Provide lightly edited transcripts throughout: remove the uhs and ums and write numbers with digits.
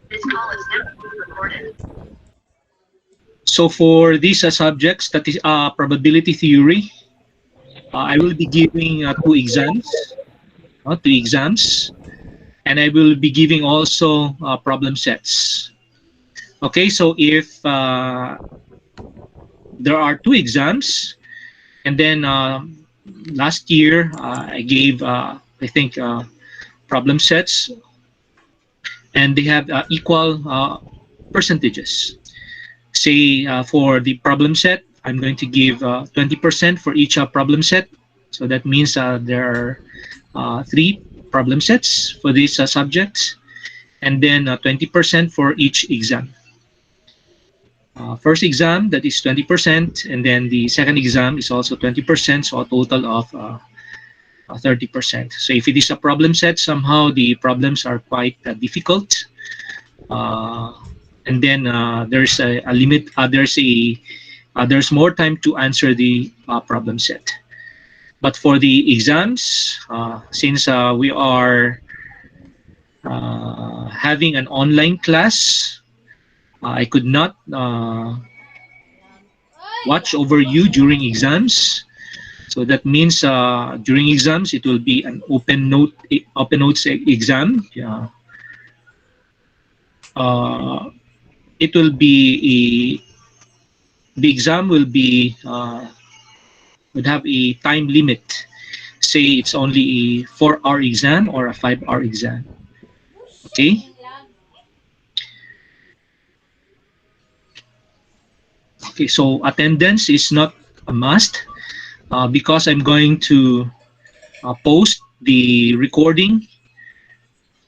This call is now being recorded. So for these subjects, that is probability theory, I will be giving two exams, and I will be giving also problem sets. Okay, so if there are two exams, and then last year I gave, I think, problem sets, and they have equal percentages. Say for the problem set, I'm going to give 20% for each problem set. So that means there are three problem sets for these subjects, and then 20% for each exam. First exam, that is 20%, and then the second exam is also 20%, so a total of 30%. So if it is a problem set, somehow the problems are quite difficult. Uh, and then there's a limit, there's more time to answer the problem set. But for the exams, since we are having an online class, I could not watch over you during exams. So that means during exams, it will be an open notes exam. Uh, it will be the exam will be would have a time limit. Say it's only a 4-hour exam or a 5-hour exam. Okay. Okay. So attendance is not a must because I'm going to post the recording,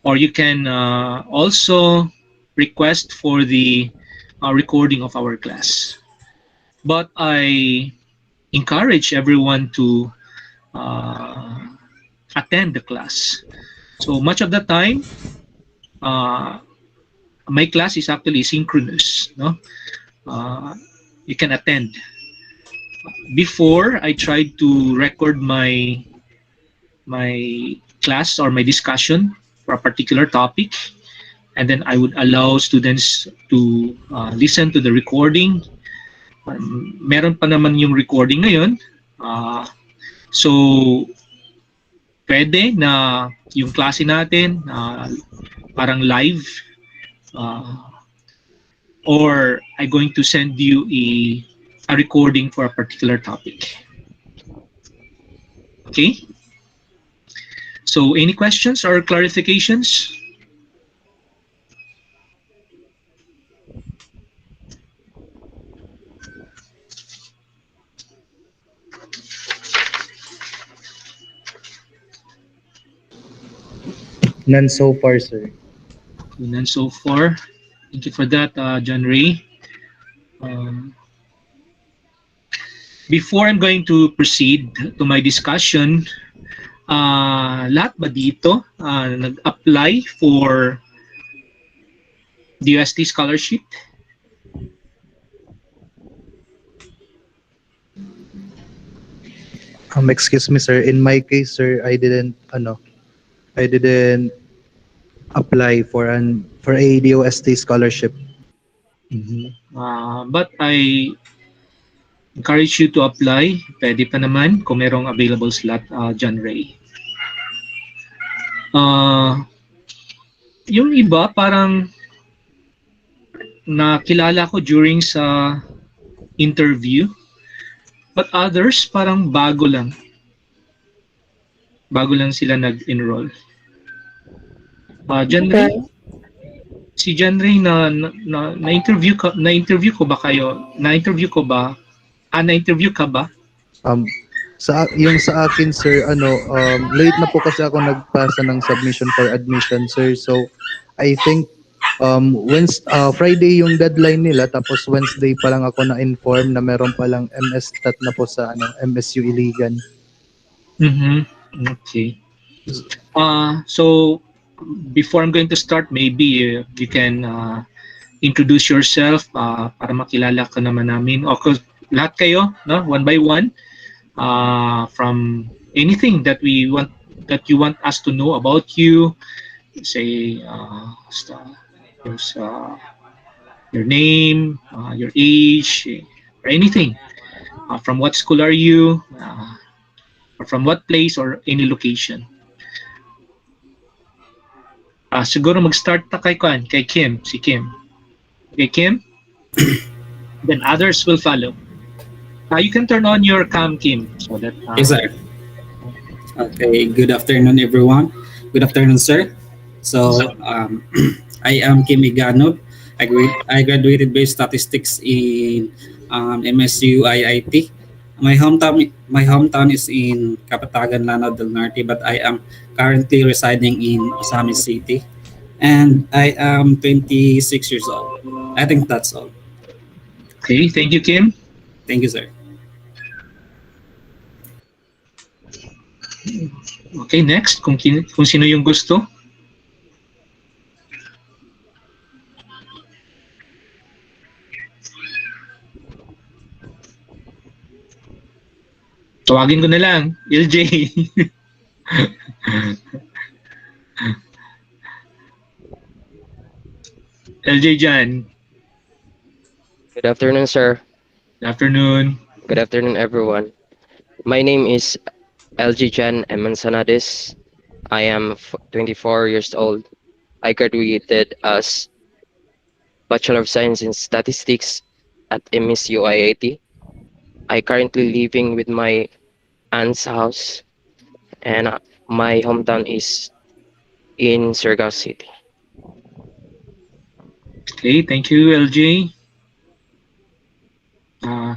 or you can also request for the recording of our class. But I encourage everyone to uh, attend the class. So much of the time, uh, my class is actually synchronous. No, uh, you can attend. Before, I tried to record my class or my discussion for a particular topic, and then I would allow students to listen to the recording. Meron pa naman yung recording ngayon. So, pwede na yung klase natin parang live, uh, or I'm going to send you a recording for a particular topic. Okay? So, any questions or clarifications? None so far, sir. None so far. Thank you for that, John Ray. Um, Before I'm going to proceed to my discussion, lahat ba dito nag-apply for the UST scholarship? Excuse me, sir. In my case, sir, I didn't apply for a DOST scholarship. But I encourage you to apply. Pwede pa naman kung merong available slot, John Ray. Yung iba parang nakilala ko during sa interview, but others parang bago lang. Bago lang sila nag-enroll. John Ray, si John Ray na-interview ko ba kayo? Na-interview ka ba? Sa akin, sir, late na po kasi ako nagpasa ng submission for admission, sir. So I think Friday yung deadline nila, tapos Wednesday pa lang ako na-inform na meron palang MS Stat na po sa MSU Iligan. Okay. So before I'm going to start, maybe you can introduce yourself para makilala ka naman namin. O lahat kayo, no? One by one, from anything that you want us to know about you. Say, There's your name, your age, or anything. From what school are you? Or from what place or any location. Siguro mag-start na kay Kim, si Kim. Okay, Kim? Then others will follow. You can turn on your cam, Kim, so that Yes, sir. Okay, good afternoon, everyone. Good afternoon, sir. So, I am Kim Iganov. I graduated by statistics in MSU IIT. My hometown is in Kapatagan, Lanao del Norte, but I am currently residing in Osamis City, and I am 26 years old. I think that's all. Okay, thank you, Kim. Thank you, sir. Okay, next, kung sino yung gusto. Tawagin ko na lang, LJ. LJ Jan. Good afternoon, sir. Good afternoon. Good afternoon, everyone. My name is LG Jan Emansanades. I am 24 years old. I graduated as Bachelor of Science in Statistics at MSU IIT. I currently living with my aunt's house, and my hometown is in Surigao City. Okay, thank you, LJ.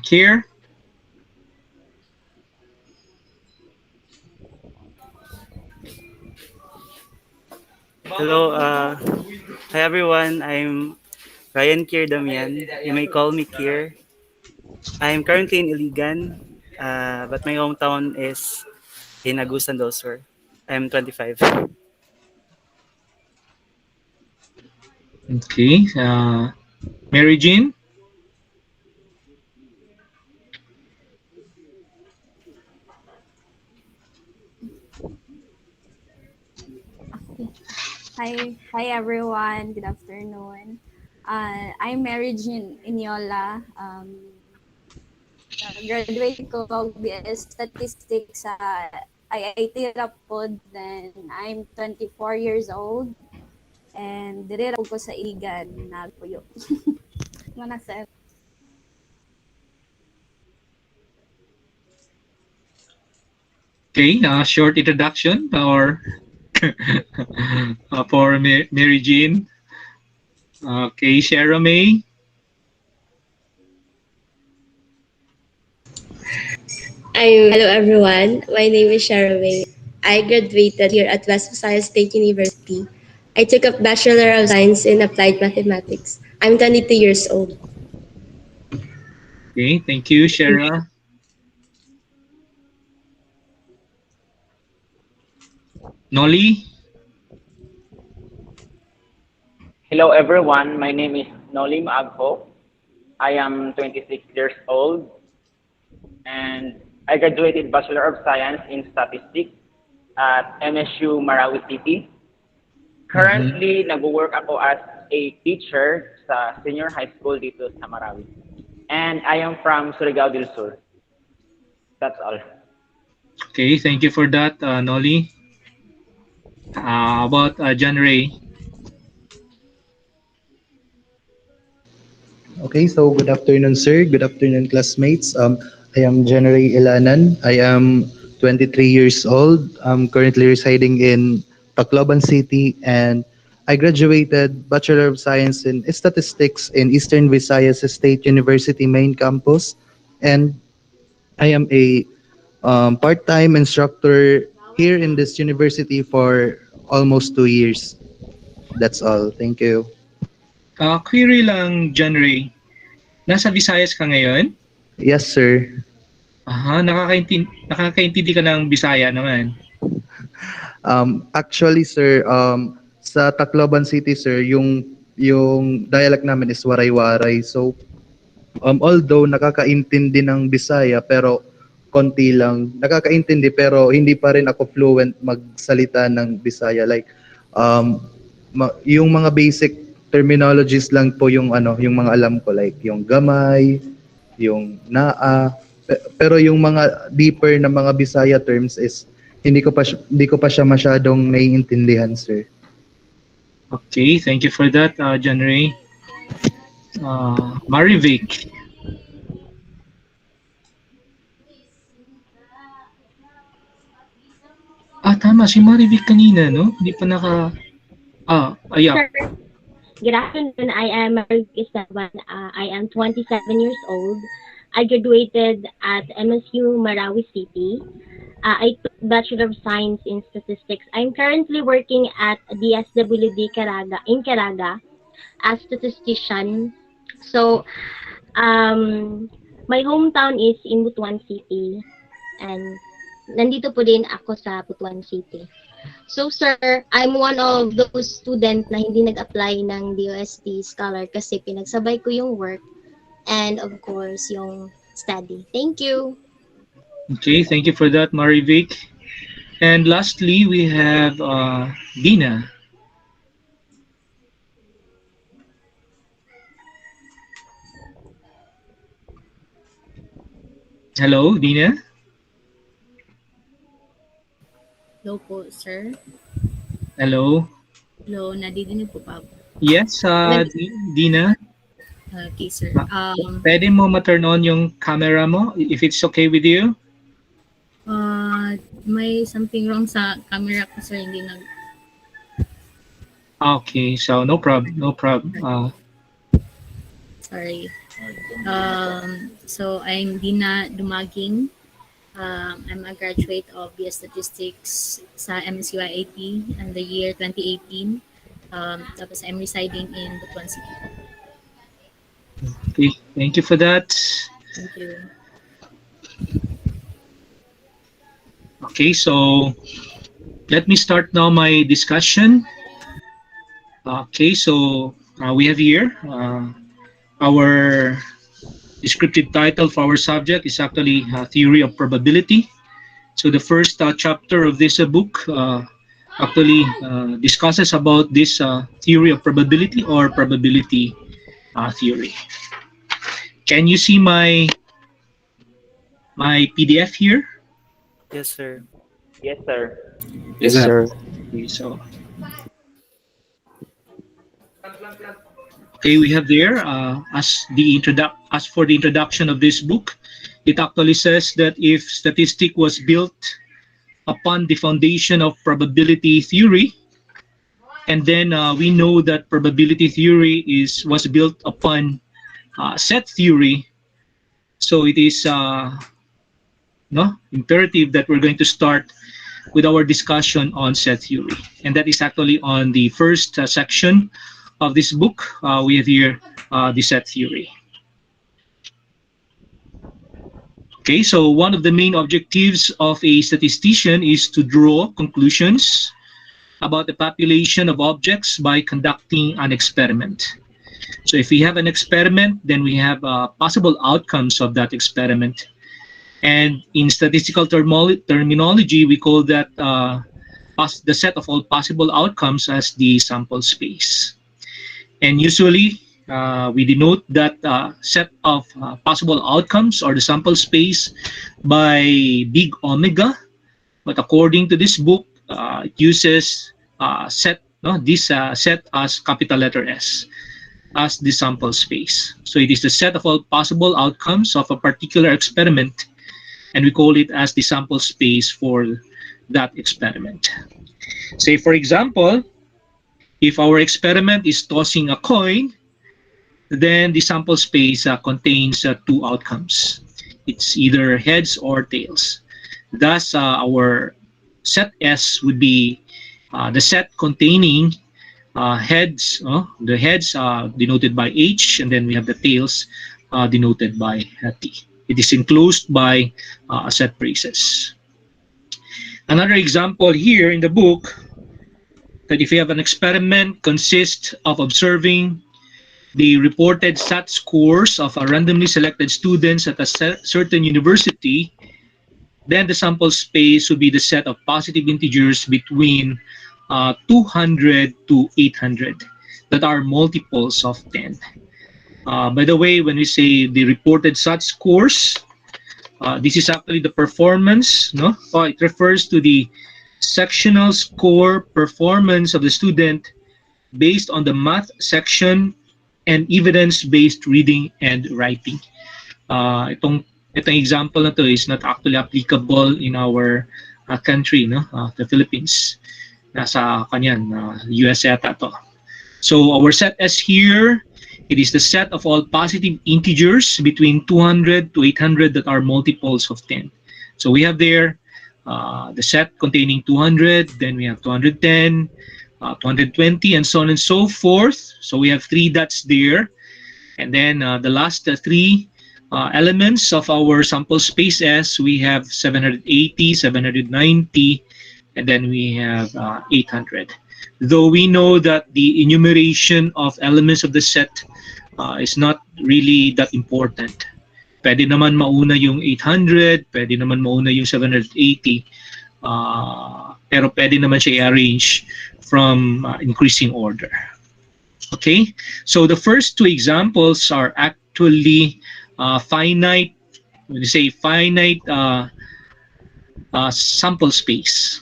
Kier? Hello, hi everyone. I'm Ryan Kier Damian. You may call me Kier. I'm currently in Iligan, but my hometown is in Agusan del Sur. I'm 25. Okay, Mary Jean? Hi everyone. Good afternoon. I'm Mary Jean Inyola. Graduate ko mag BS Statistics sa IIT Rapod. Then I'm 24 years old. And dire ko sa Iligan nagpuyo. Mana sir. Okay, short introduction or for Mary Jean. Okay, Shara May. Hello everyone. My name is Sharaway. I graduated here at West Visayas State University. I took up Bachelor of Science in Applied Mathematics. I'm 22 years old. Okay, thank you, Shara. Nolly. Hello everyone, my name is Nolim Agho. I am 26 years old and I graduated Bachelor of Science in Statistics at MSU Marawi City. Currently, nag-work ako as a teacher sa senior high school dito sa Marawi. And I am from Surigao del Sur. That's all. Okay, thank you for that, Nolly. About John Ray. Okay, so good afternoon, sir. Good afternoon, classmates. I am January Ilanan. I am 23 years old. I'm currently residing in Tacloban City, and I graduated Bachelor of Science in Statistics in Eastern Visayas State University main campus, and I am a part-time instructor here in this university for almost 2 years. That's all. Thank you. Query lang, John Ray. Nasa Visayas ka ngayon? Yes, sir. Aha, nakakaintindi ka ng Bisaya naman. Actually, sir, sa Tacloban City, sir, yung dialect namin is Waray-Waray. So, although nakakaintindi ng Bisaya, pero konti lang. Nakakaintindi, pero hindi pa rin ako fluent magsalita ng Bisaya. Like, yung mga basic terminologies lang po yung yung mga alam ko, like yung gamay, yung naa. Pero yung mga deeper na mga Bisaya terms is hindi ko pa siya masyadong naiintindihan, sir. Okay, thank you for that, John Ray. Marivic. Tama, si Marivic kanina, no? Hindi pa yeah. Sir, good afternoon. I am Maric Esteban. I am 27 years old. I graduated at MSU Marawi City. I took Bachelor of Science in Statistics. I'm currently working at DSWD Caraga as statistician. So, my hometown is in Butuan City, and nandito po din ako sa Butuan City. So, sir, I'm one of those student na hindi nag-apply ng DOST Scholar kasi pinagsabay ko yung work and, of course, yung study. Thank you. Okay, thank you for that, Marivic. And lastly, we have Dina. Hello, Dina. Hello po, sir. Hello. Hello, nadidinig po pa ako. Yes, Dina. Okay, sir. Pwede mo ma-turn on yung camera mo if it's okay with you? May something wrong sa camera ko, sir. Hindi nag... Okay, so no problem. Sorry. So I'm Dina Dumaging. I'm a graduate of BS Statistics sa MSU IIT in the year 2018. Tapos I'm residing in Butuan City. Okay, thank you for that. Thank you. Okay, so let me start now my discussion. Okay, so we have here our descriptive title for our subject is actually Theory of Probability. So the first chapter of this book actually discusses about this theory of probability or probability theory. Can you see my PDF here? Yes, sir. Yes, sir. Yes, sir. Okay, so okay, we have there as for the introduction of this book, it actually says that if statistic was built upon the foundation of probability theory, and then we know that probability theory was built upon set theory, so it is imperative that we're going to start with our discussion on set theory, and that is actually on the first section of this book. We have here the set theory. Okay, so one of the main objectives of a statistician is to draw conclusions about the population of objects by conducting an experiment. So if we have an experiment, then we have possible outcomes of that experiment. And in statistical terminology, we call that the set of all possible outcomes as the sample space. And usually, we denote that set of possible outcomes or the sample space by big omega. But according to this book, it uses set as capital letter S as the sample space. So it is the set of all possible outcomes of a particular experiment, and we call it as the sample space for that experiment. Say, for example, if our experiment is tossing a coin, then the sample space contains two outcomes. It's either heads or tails. Thus, our set S would be the set containing heads. The heads denoted by H, and then we have the tails denoted by T. It is enclosed by set braces. Another example here in the book, that if you have an experiment consists of observing the reported SAT scores of a randomly selected students at a certain university, then the sample space would be the set of positive integers between 200 to 800. that are multiples of 10. By the way, when we say the reported such scores, this is actually the performance, no? It refers to the sectional score performance of the student based on the math section and evidence-based reading and writing. Itong example na to is not actually applicable in our country, no? The Philippines. Nasa kanyan, US yata to. So our set S here, it is the set of all positive integers between 200 to 800 that are multiples of 10. So we have there the set containing 200, then we have 210, 220, and so on and so forth. So we have 3 dots there. And then the last 3 elements of our sample space S, we have 780, 790, and then we have 800. Though we know that the enumeration of elements of the set is not really that important. Pwede naman mauna yung 800, pwede naman mauna yung 780, pero pwede naman siya i-arrange from increasing order. Okay, so the first 2 examples are actually finite, when you say finite sample space.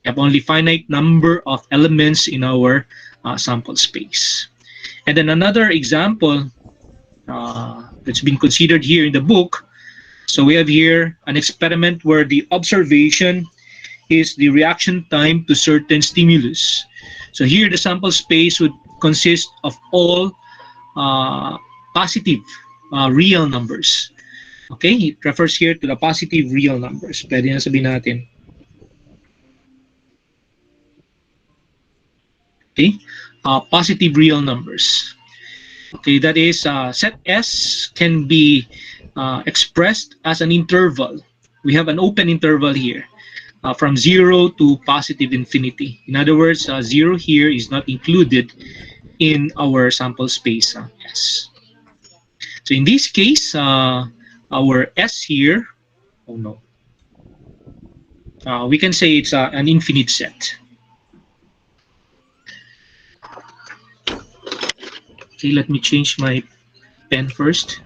We have only finite number of elements in our sample space. And then another example that's been considered here in the book. So we have here an experiment where the observation is the reaction time to certain stimulus. So here the sample space would consist of all positive real numbers. Okay, it refers here to the positive real numbers. Pwede na sabihin natin. Okay, positive real numbers. Okay, that is set S can be expressed as an interval. We have an open interval here from 0 to positive infinity. In other words, 0 here is not included in our sample space S. So in this case, our S here, oh no, we can say it's an infinite set. Okay, let me change my pen first.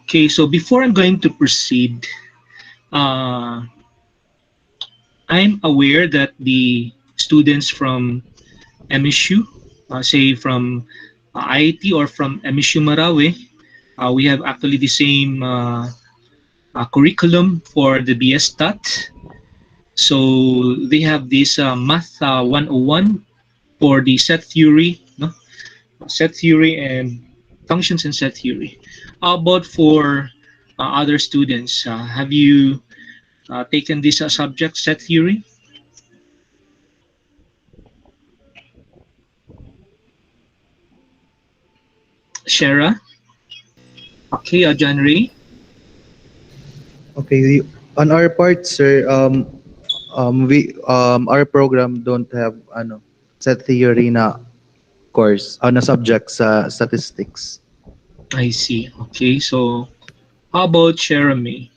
Okay, so before I'm going to proceed, I'm aware that the students from MSU, say from IIT or from MSU Marawi, we have actually the same curriculum for the BS Stat. So they have this Math 101 for the set theory, no? Set theory and functions and set theory. How about for other students? Have you taken this subject, set theory? Shara? Okay, John Ray? Okay, on our part, sir, we our program don't have set theory na course na subject sa statistics. I see. Okay, so how about Jeremy?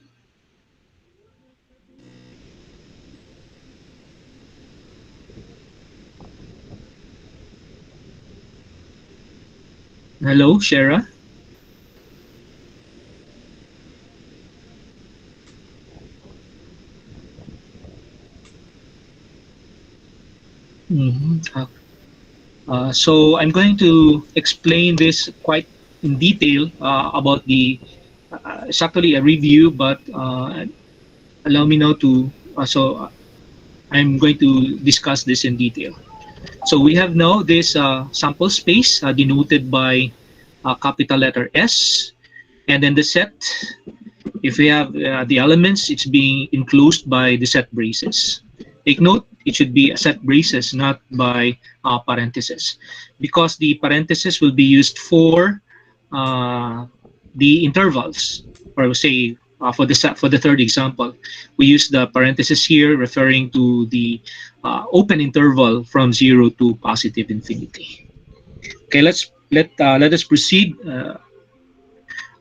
Hello, Shara? So I'm going to explain this quite in detail about the, it's actually a review, but allow me now to, I'm going to discuss this in detail. So we have now this sample space denoted by capital letter S, and then the set, if we have the elements, it's being enclosed by the set braces. Take note, it should be a set braces, not by parentheses, because the parentheses will be used for the intervals, or say for the third example, we use the parenthesis here referring to the open interval from 0 to positive infinity. Okay, let us proceed.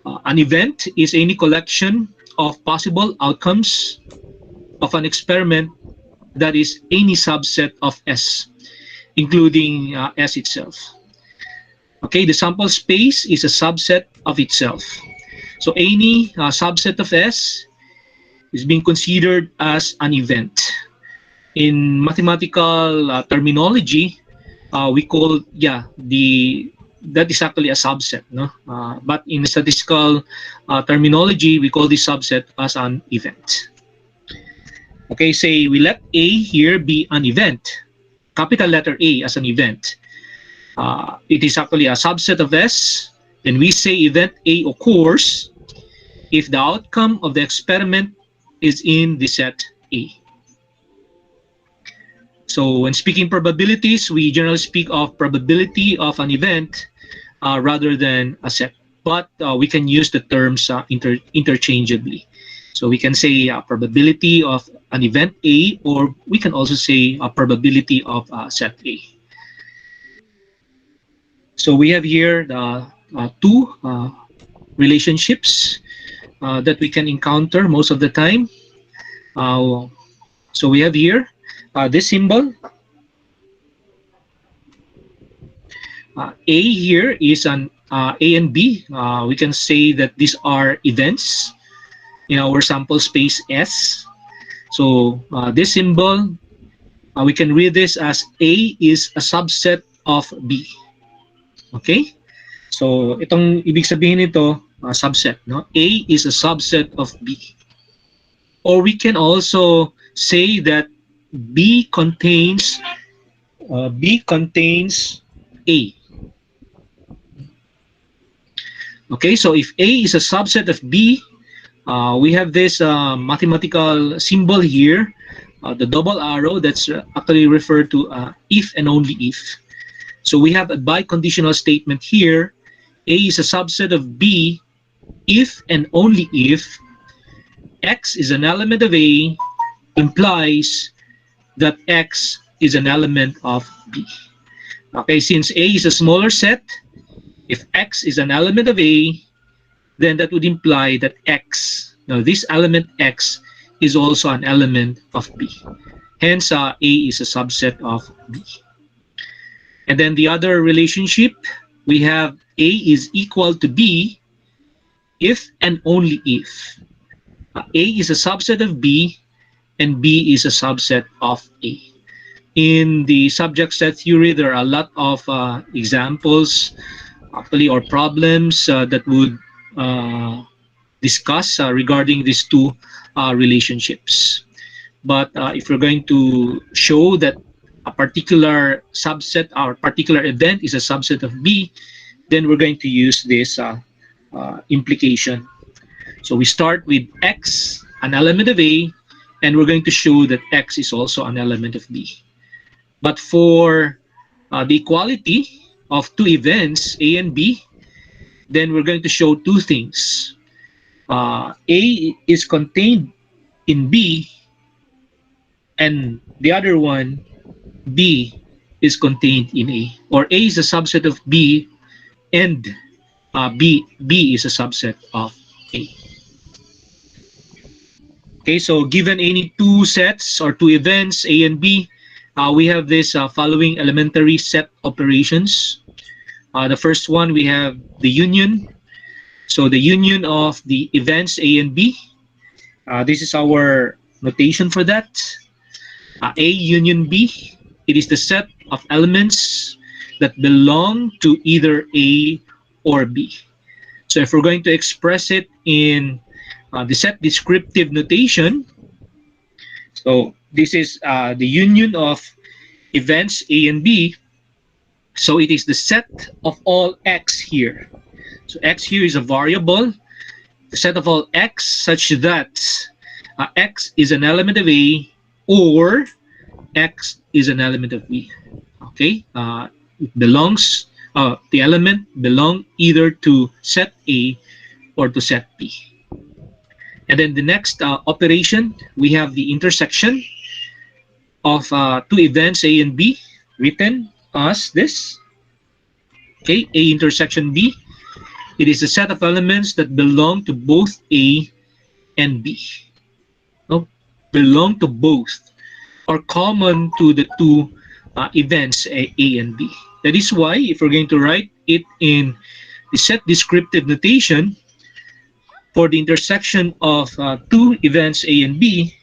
An event is any collection of possible outcomes of an experiment that is any subset of S, including S itself. Okay, the sample space is a subset of itself. So any subset of S is being considered as an event. In mathematical terminology, we call that is actually a subset, no? But in statistical terminology, we call this subset as an event. Okay, say we let A here be an event, capital letter A as an event. It is actually a subset of S. Then we say event A occurs if the outcome of the experiment is in the set A. So when speaking probabilities, we generally speak of probability of an event rather than a set. But we can use the terms interchangeably. So we can say probability of an event A, or we can also say a probability of set A. So we have here the two relationships that we can encounter most of the time. So we have here this symbol. A here is an A and B. We can say that these are events in our sample space S. So this symbol, we can read this as A is a subset of B. Okay? So itong ibig sabihin nito, subset, no? A is a subset of B. Or we can also say that B contains A. Okay, so if A is a subset of B, we have this mathematical symbol here, the double arrow that's actually referred to if and only if. So we have a biconditional statement here. A is a subset of B if and only if X is an element of A implies that X is an element of B. Okay, since A is a smaller set, if X is an element of A, then that would imply that X, now this element X, is also an element of B. Hence, A is a subset of B. And then the other relationship, we have A is equal to B if and only if A is a subset of B and B is a subset of A. In the subject set theory, there are a lot of examples, actually, or problems that would discuss regarding these two relationships. But if we're going to show that a particular subset or particular event is a subset of B, then we're going to use this implication. So we start with X, an element of A, and we're going to show that X is also an element of B. But for the equality of two events, A and B, then we're going to show two things. A is contained in B, and the other one, B, is contained in A. Or A is a subset of B, and B is a subset of A. Okay, so given any two sets or two events, A and B, we have this following elementary set operations. The first one, we have the union. So the union of the events A and B. This is our notation for that. A union B, it is the set of elements that belong to either A or B. So if we're going to express it in the set descriptive notation, so this is the union of events A and B. So it is the set of all X here. So X here is a variable, the set of all X such that X is an element of A or X is an element of B. Okay, it belongs, the element belong either to set A or to set B. And then the next operation, we have the intersection of two events A and B, written as this. Okay, A intersection B. It is a set of elements that belong to both A and B. No, belong to both, or common to the two events A and B. That is why if we're going to write it in the set descriptive notation for the intersection of two events A and B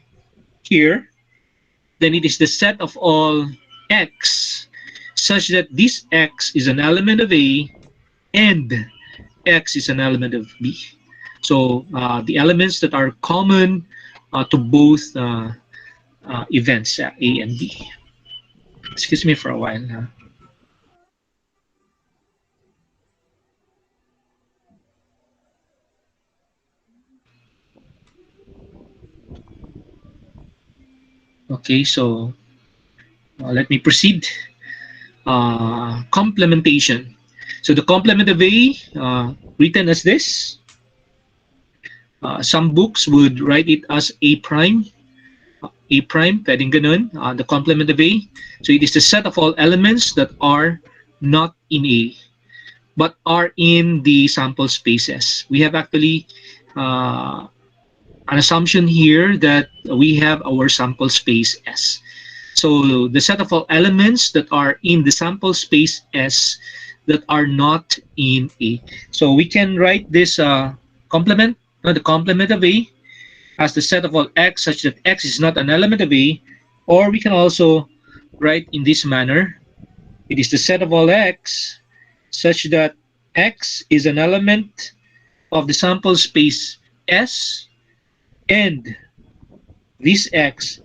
here, then it is the set of all X such that this X is an element of A and X is an element of B. So the elements that are common to both events A and B. Excuse me for a while. Okay, so let me proceed. Complementation. So the complement of A, written as this. Some books would write it as A prime. A prime, pwedeng ganun, the complement of A. So it is the set of all elements that are not in A, but are in the sample spaces. We have actually an assumption here that we have our sample space S. So the set of all elements that are in the sample space S that are not in A. So we can write this complement, the complement of A, as the set of all X such that X is not an element of A, or we can also write in this manner. It is the set of all X such that X is an element of the sample space S, and this X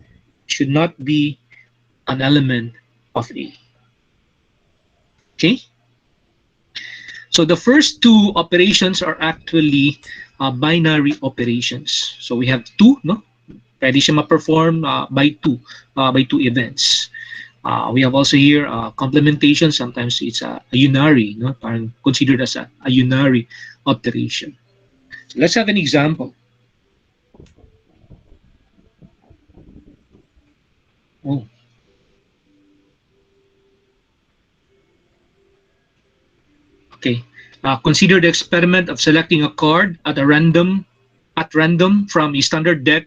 should not be an element of A. Okay? So the first two operations are actually binary operations. So we have two, no? Pwede siya ma-perform by two events. We have also here complementation. Sometimes it's a unary, no? Parang considered as a unary operation. So let's have an example. Oh. Okay. Consider the experiment of selecting a card at random from a standard deck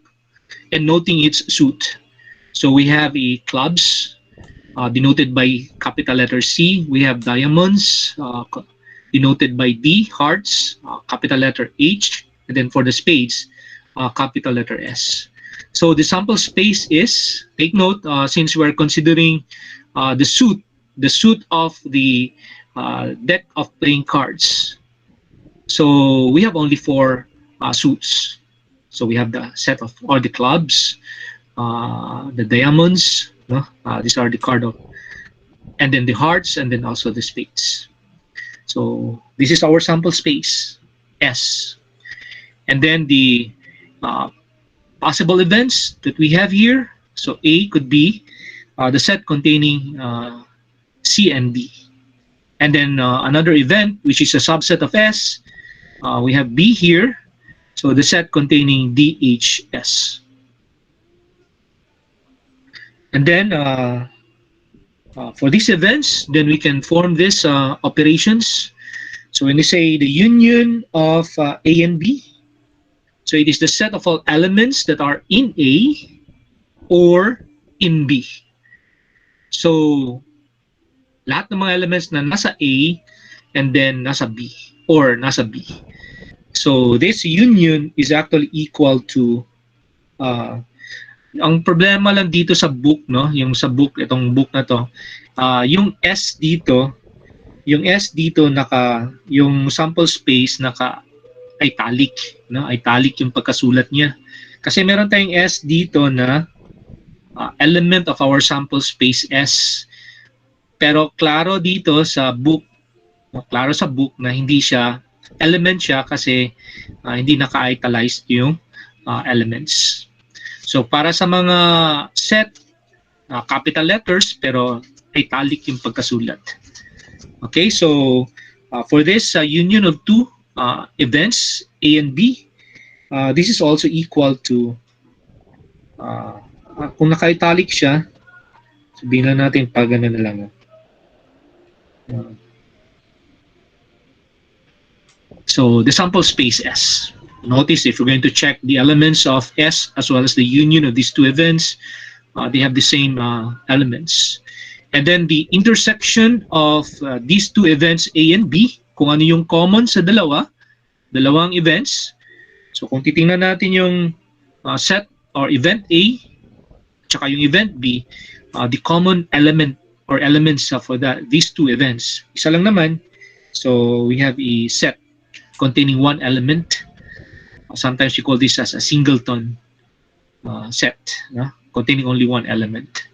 and noting its suit. So we have a clubs denoted by capital letter C. We have diamonds denoted by D, hearts, capital letter H, and then for the spades, capital letter S. So the sample space is, take note, since we're considering the suit of the deck of playing cards. So we have only four suits. So we have the set of all the clubs, the diamonds, these are the card of, and then the hearts, and then also the spades. So this is our sample space, S. And then the possible events that we have here. So A could be the set containing C and D. And then another event, which is a subset of S, we have B here. So the set containing D, H, S. And then for these events, then we can form these operations. So when we say the union of A and B, so it is the set of all elements that are in A or in B. So lahat ng mga elements na nasa A and then nasa B or nasa B. So this union is actually equal to ang problema lang dito sa book, no, yung sa book, itong book na to, yung S dito yung sample space naka italic, no, italic yung pagkasulat niya. Kasi meron tayong S dito na element of our sample space S. Pero klaro dito sa book, klaro sa book na hindi siya element siya kasi hindi naka-italized yung elements. So para sa mga set, capital letters pero italic yung pagkasulat. Okay, so for this union of two events, A and B, this is also equal to, kung naka-italic siya, sabihin lang natin pag ano na lang. So the sample space S. Notice if we're going to check the elements of S as well as the union of these two events, they have the same elements. And then the intersection of these two events A and B, kung ano yung common sa dalawang events. So kung titingnan natin yung set or event A, tsaka yung event B, the common element or elements for these two events, isa lang naman. So we have a set containing one element. Sometimes we call this as a singleton set, containing only one element.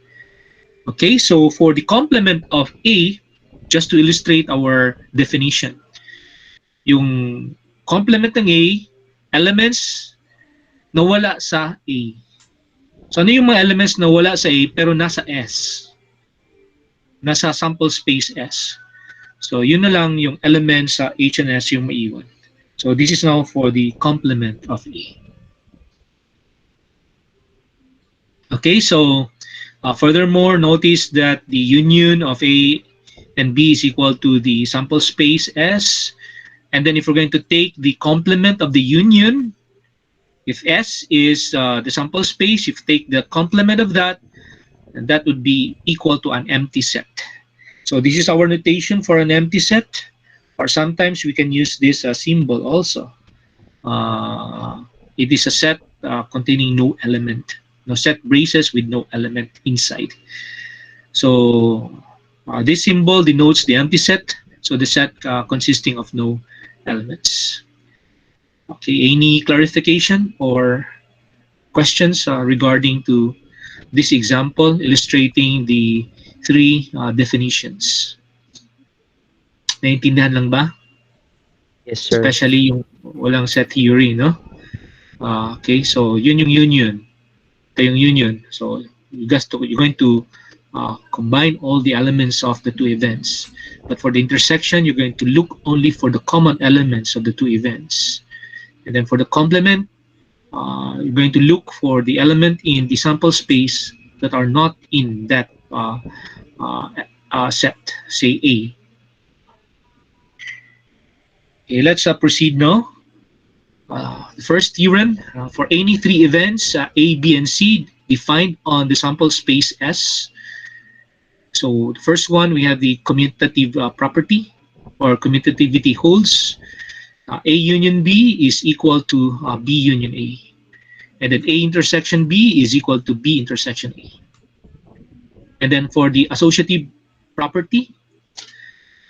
Okay, so for the complement of A, just to illustrate our definition, yung complement ng A, elements na wala sa A. So ano yung mga elements na wala sa A pero nasa S? Nasa sample space S. So yun na lang yung elements sa H and S yung maiwan. So this is now for the complement of A. Okay, so furthermore, notice that the union of A and B is equal to the sample space S. And then if we're going to take the complement of the union, if S is the sample space, if you take the complement of that, and that would be equal to an empty set. So this is our notation for an empty set, or sometimes we can use this symbol also. It is a set containing no element. No set braces with no element inside. So this symbol denotes the empty set. So the set consisting of no elements. Okay, any clarification or questions regarding to this example illustrating the three definitions? Naintindihan lang ba? Yes, sir. Especially yung walang set theory, no? Okay, so yun yung union. Ito yung union. So you're going to combine all the elements of the two events. But for the intersection, you're going to look only for the common elements of the two events. And then for the complement, you're going to look for the element in the sample space that are not in that set, say A. Okay, let's proceed now. The first theorem, for any three events, A, B, and C, defined on the sample space S. So the first one, we have the commutative property, or commutativity holds. A union B is equal to B union A. And then A intersection B is equal to B intersection A. And then for the associative property,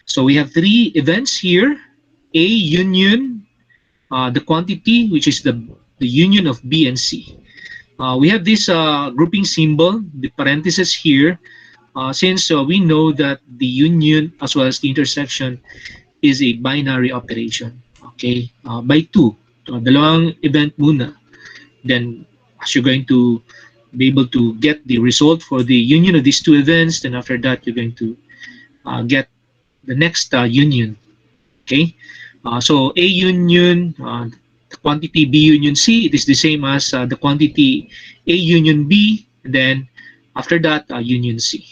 so we have three events here. A union the quantity, which is the union of B and C. We have this grouping symbol, the parentheses here, since we know that the union as well as the intersection is a binary operation. Okay, by two. Dalawang event muna. Then, as you're going to be able to get the result for the union of these two events, then after that, you're going to get the next union. Okay, so A union, the quantity B union C, it is the same as the quantity A union B, and then after that, union C.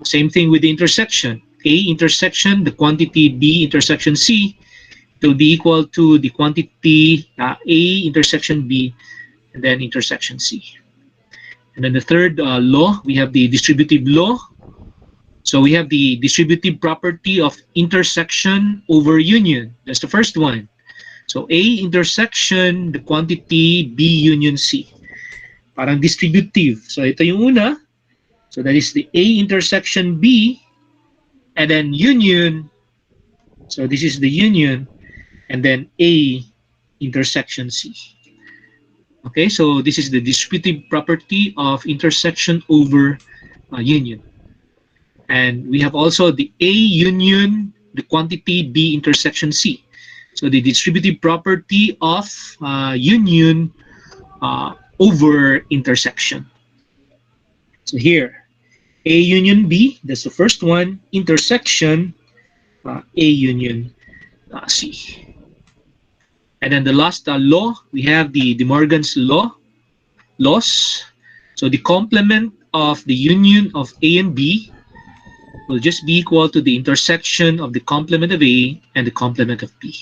Same thing with the intersection. A intersection, the quantity B intersection C, it will be equal to the quantity A intersection B, and then intersection C. And then the third law, we have the distributive law. So we have the distributive property of intersection over union. That's the first one. So A intersection, the quantity B union C. Parang distributive. So ito yung una. So that is the A intersection B, and then union. So this is the union, and then A intersection C. Okay, so this is the distributive property of intersection over union. And we have also the A union, the quantity B intersection C. So the distributive property of union over intersection. So here, A union B, that's the first one, intersection A union C. And then the last law, we have the De Morgan's laws. So the complement of the union of A and B will just be equal to the intersection of the complement of A and the complement of B.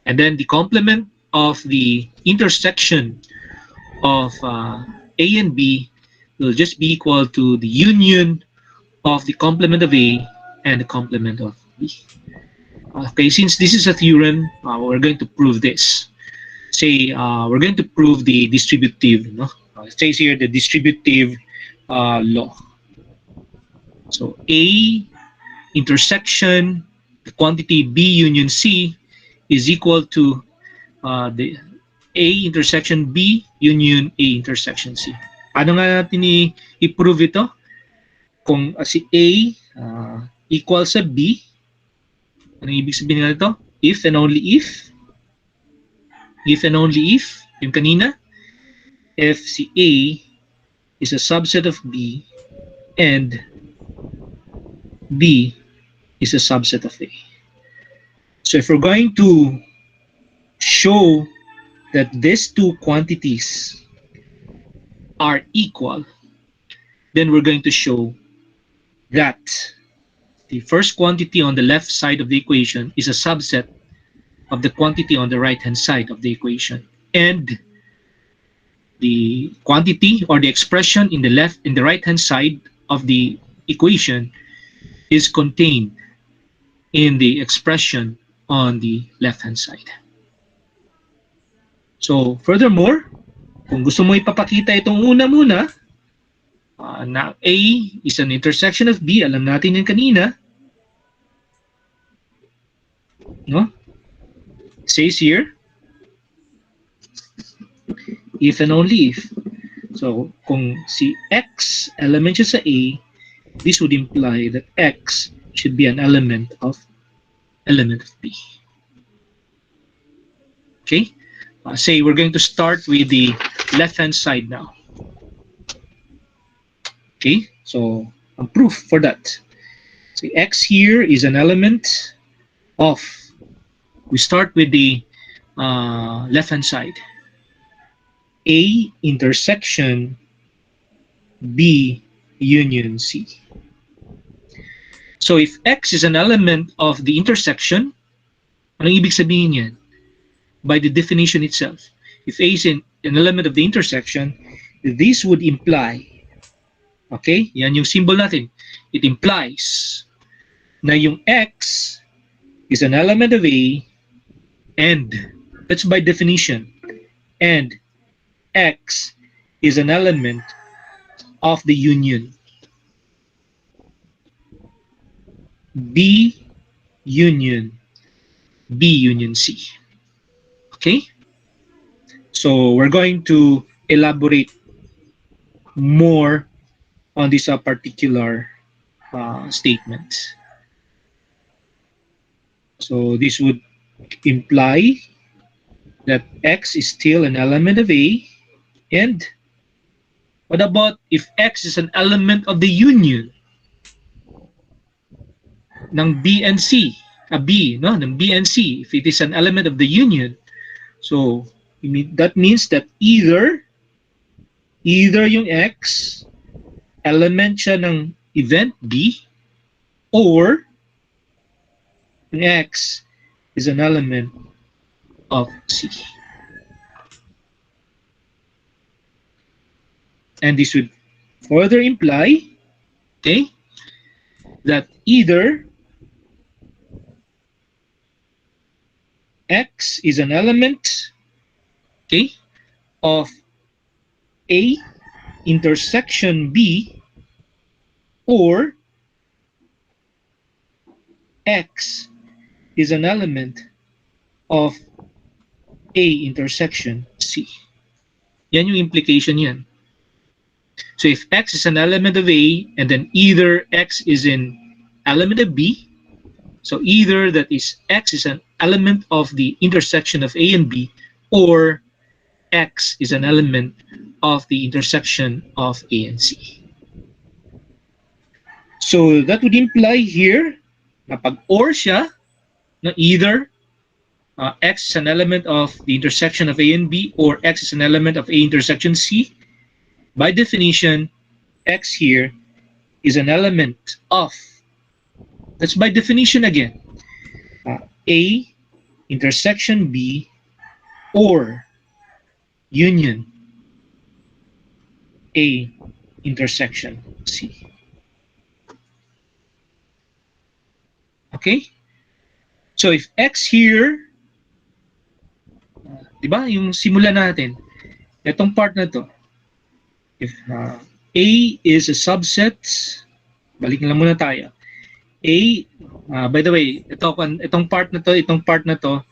And then the complement of the intersection of A and B will just be equal to the union of the complement of A and the complement of B. Okay, since this is a theorem, we're going to prove this. Say, we're going to prove the distributive, no? It says here the distributive law. So A intersection the quantity B union C is equal to the A intersection B union A intersection C. Paano nga natin i-prove ito? Kung si A equal sa B, anong ibig sabihin nga ito? If and only if. If and only if. Yung kanina. If si A is a subset of B and B is a subset of A. So if we're going to show that these two quantities are equal, then we're going to show that the first quantity on the left side of the equation is a subset of the quantity on the right hand side of the equation, and the quantity or the expression in the right hand side of the equation is contained in the expression on the left hand side. So furthermore, kung gusto mo ipapakita itong una muna, na A is an intersection of B, alam natin yan kanina, no? It says here, if and only if. So kung si X element siya sa A, this would imply that X should be an element of B. Okay? Say we're going to start with the left-hand side now. Okay? So, a proof for that. So, X here is an element of, we start with the left-hand side. A intersection B union C. So if X is an element of the intersection, anong ibig sabihin yan? By the definition itself. If A is an element of the intersection, this would imply, okay, yan yung symbol natin. It implies na yung X is an element of A and, that's by definition, and X is an element of the union B union C. Okay? So we're going to elaborate more on this particular statement. So this would imply that X is still an element of A, and what about if X is an element of the union ng B and C? B, no? Ng B and C. If it is an element of the union, so that means that either yung X element siya ng event B, or yung X is an element of C. And this would further imply, okay, that either X is an element, okay, of A intersection B, or X is an element of A intersection C. Yan yung implication yan. So if X is an element of A, and then either X is an element of B, so either that is X is an element of the intersection of A and B, or X is an element of the intersection of A and C. So that would imply here na pag or siya, na either X is an element of the intersection of A and B, or X is an element of A intersection C, by definition, X here is an element of, that's by definition again, A intersection B or union A intersection C. Okay? So if X here, di ba, yung simula natin, itong part na to, if A is a subset, balik na lang muna tayo. A, by the way, itong part na to,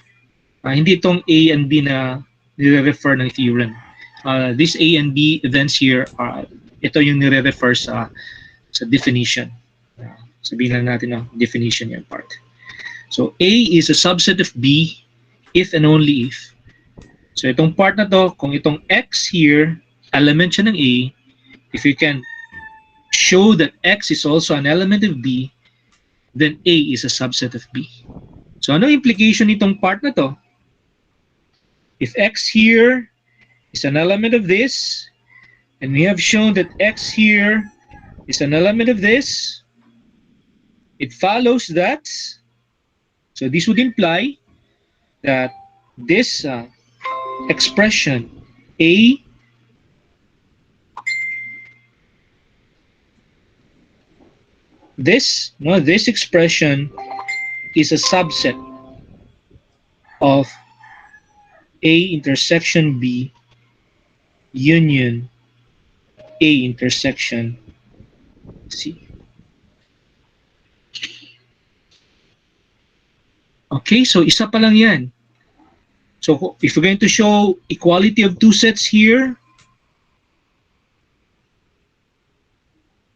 hindi itong A and B na nire-refer ng theorem. This A and B events here, ito yung nire-refer sa definition. Sabihin lang natin ng definition yung part. So A is a subset of B if and only if. So itong part na to, kung itong X here, element siya ng A, if you can show that X is also an element of B, then A is a subset of B. So ano implication nitong part na to? If X here is an element of this, and we have shown that X here is an element of this, it follows that, so this would imply that this expression A this expression is a subset of A intersection B union A intersection C. Okay, so isa pa lang yan. So if we're going to show equality of two sets here,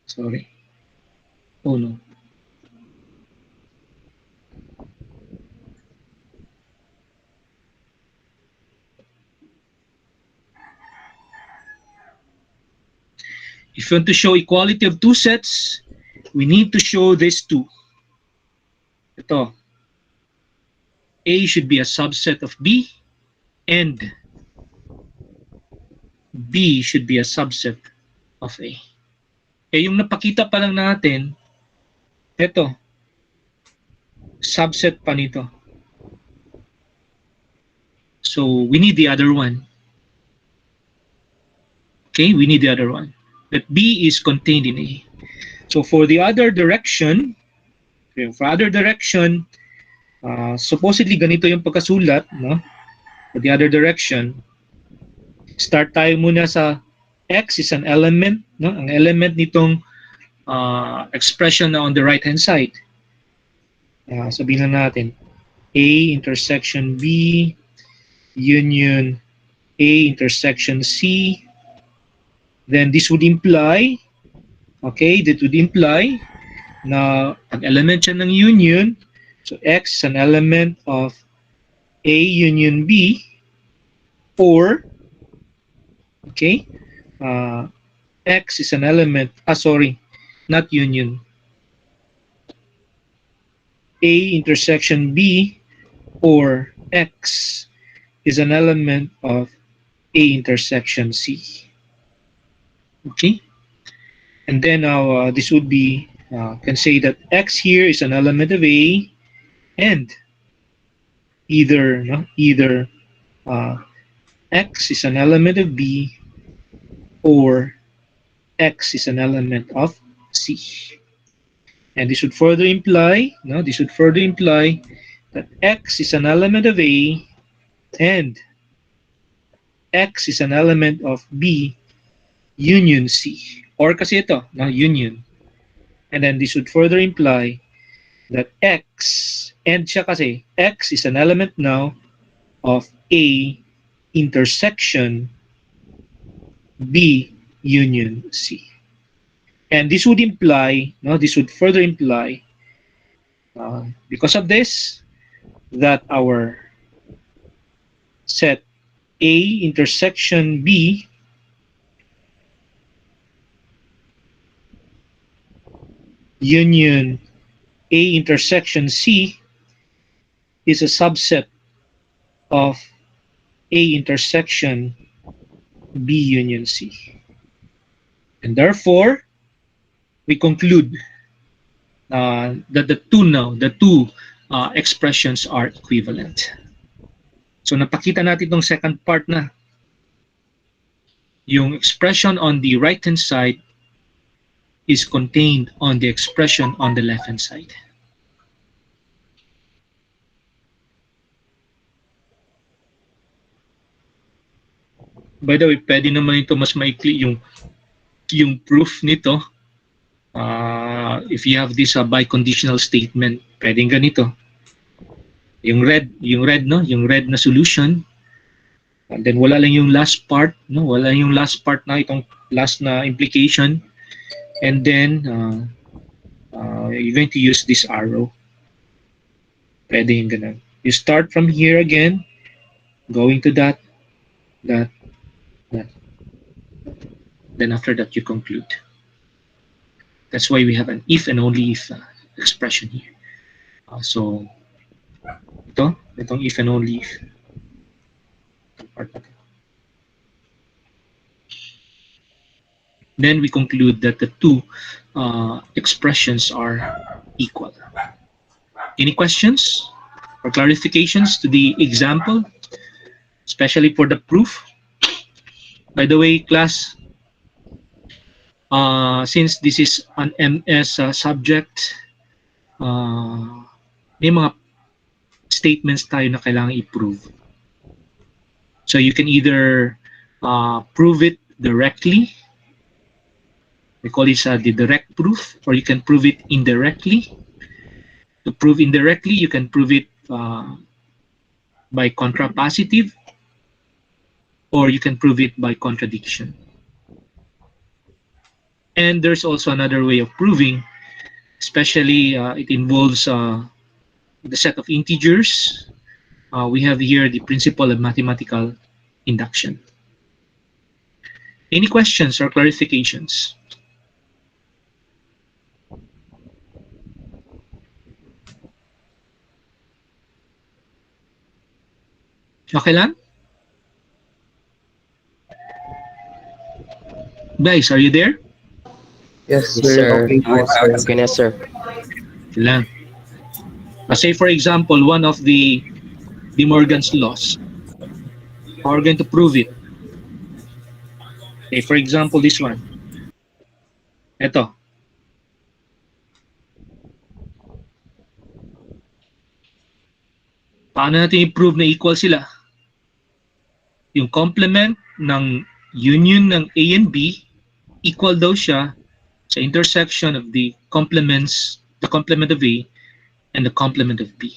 sorry. Oh no. If you want to show equality of two sets, we need to show these two. Ito. A should be a subset of B, and B should be a subset of A. Eh, yung napakita pa lang natin, ito, subset pa nito. So, we need the other one. Okay, we need the other one. That B is contained in A. So, for the other direction, supposedly ganito yung pagkasulat, no? For the other direction, start tayo muna sa X is an element, no? Ang element nitong expression na on the right hand side. Sabihin lang natin, A intersection B union A intersection C. Then this would imply, okay, that would imply na ang element siya ng union, so X is an element of A union B, or, okay, X is an element, not union, A intersection B, or X is an element of A intersection C. Okay, and then now this would be, can say that X here is an element of A, and either X is an element of B, or X is an element of C. And this would further imply, that X is an element of A, and X is an element of B union C. Or kasi ito, union. And then this would further imply that X, and siya kasi, X is an element now of A intersection B union C. And this would imply, this would further imply, because of this, that our set A intersection B union A intersection C is a subset of A intersection B union C. And therefore, we conclude that the two expressions are equivalent. So napakita natin itong second part na yung expression on the right-hand side is contained on the expression on the left-hand side. By the way, pwede naman ito mas maikli yung proof nito. If you have this biconditional statement, pwedeng ganito. Yung red no, yung red na solution. And then wala lang yung last part, no? Wala yung last part na itong last na implication. And then you're going to use this arrow. Pwede yung ganun. You start from here again, going to that. Then after that you conclude. That's why we have an if and only if expression here. So itong if and only if. Then we conclude that the two expressions are equal. Any questions or clarifications to the example, especially for the proof? By the way, class, since this is an MS subject, may mga statements tayo na kailangan i-prove. So you can either prove it directly, we call it the direct proof, or you can prove it indirectly. To prove indirectly, you can prove it by contrapositive, or you can prove it by contradiction. And there's also another way of proving, especially it involves the set of integers. We have here the principle of mathematical induction. Any questions or clarifications? Okay lang? Guys, are you there? Yes, Yes, sir. Okay po, sir. Okay na, sir. Okay lang. Say for example, one of the De Morgan's laws. How are we going to prove it? Okay, for example, this one. Ito. Paano natin i-prove na equal sila? Yung complement ng union ng A and B, equal daw siya sa intersection of the complements, the complement of A and the complement of B.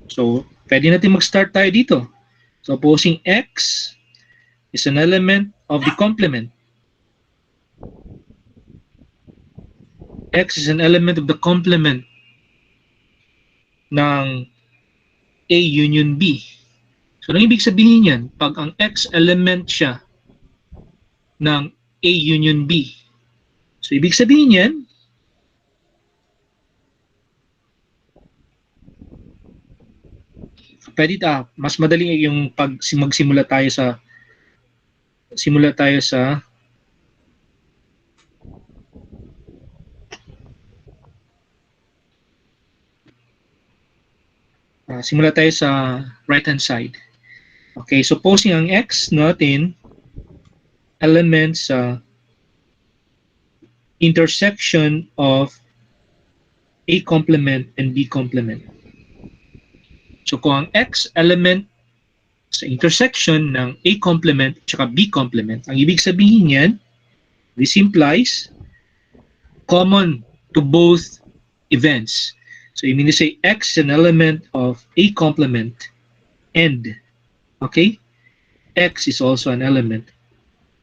So, pwede natin mag-start tayo dito. Supposing X is an element of the complement. X is an element of the complement ng A union B. So, anong ibig sabihin yan? Pag ang X element siya ng A union B. So, ibig sabihin yan, pwede mas madali yung pag magsimula tayo sa simula tayo sa right hand side. Okay, supposing ang X natin elements intersection of A complement and B complement. So kung ang X element sa intersection ng A complement at B complement, ang ibig sabihin niyan, this implies common to both events. So you mean to say X is an element of A complement and, okay, X is also an element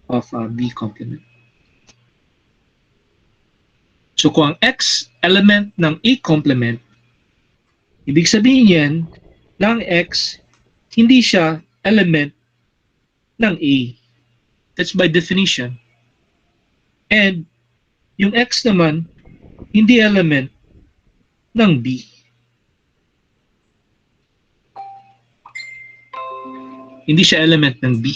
of B complement. So kung ang X element ng A complement, ibig sabihin yan, ng X, hindi siya element ng A. That's by definition. And yung X naman, hindi element ng B. hindi siya element ng B.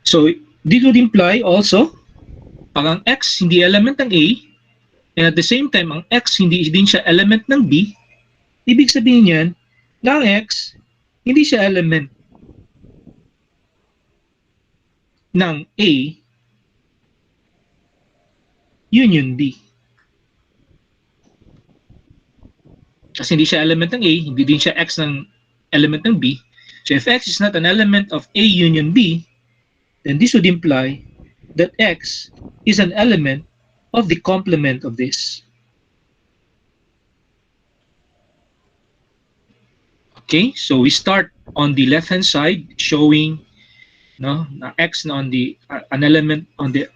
So, this would imply also, pag ang X hindi element ng A, and at the same time, ang X hindi din siya element ng B, ibig sabihin yan, na ang X, hindi siya element ng A union B. Kasi hindi siya element ng A, hindi din siya X ng element ng B. So if X is not an element of A union B, then this would imply that X is an element of the complement of this. Okay, so we start on the left-hand side showing X on the an element on the